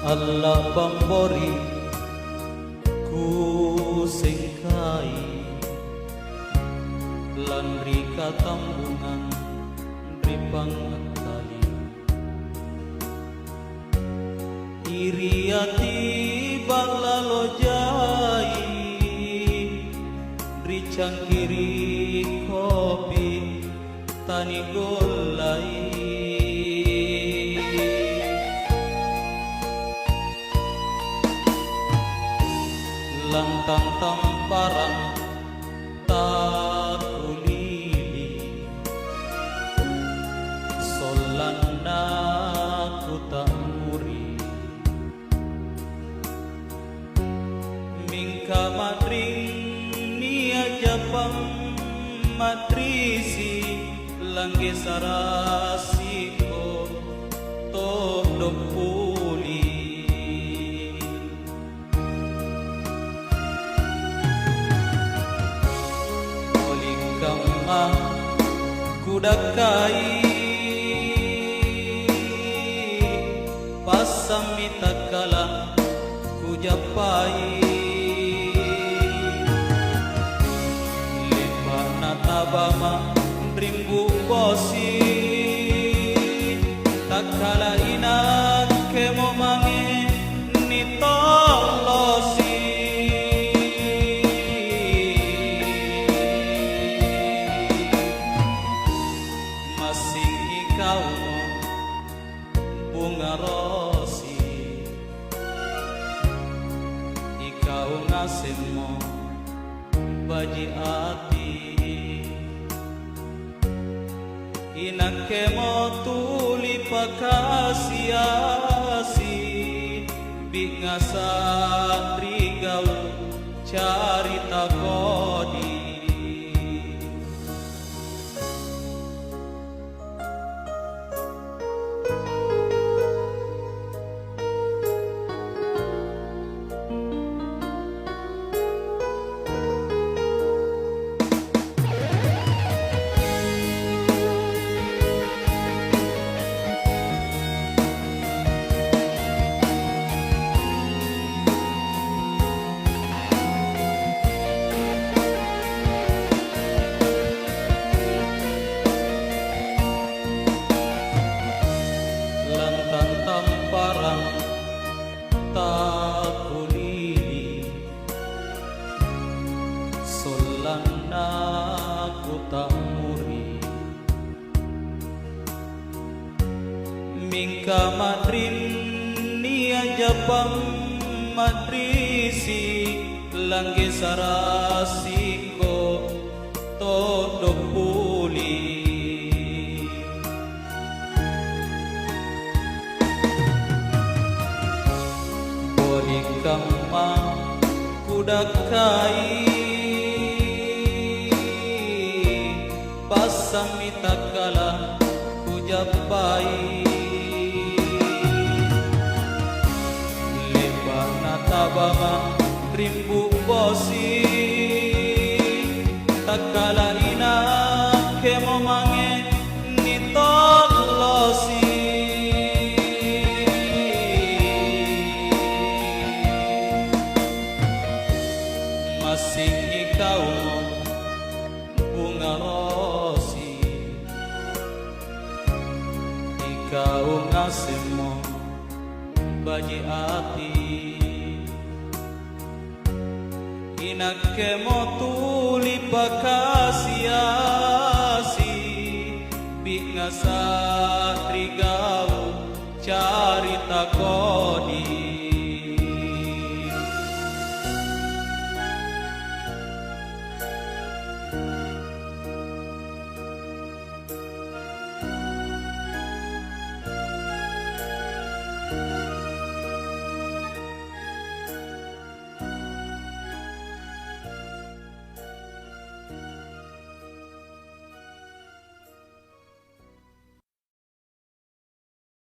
Allah pambori ku singkai lan rika tambungan ripang kali iri ati balalo jai ricang kiri kopi tani golai lantang tamparan tak kulili solana ku tak muri mingka matring nia japam matrisi langge sarasiko todok puli kudakai pasamita kala kujapai lepana tabama rimbu bosi takala inak kemo mange nitolosi bunga rosi ikau ngasih mo baji ati inake mo tuli pakasiasi bingasa trigau carita kodi solana ku tak muri mingka madrin nia japam madrisi langge sarasiko todok puli bolikama kudakai pasamita kala kujapai lepana tabama rimbu bosi takala ina kemo mange nitolosi masing ikau bunga rosi ikau ngasih mo baji ati inake mo tuli pakasiasi bingasa trigau carita kodi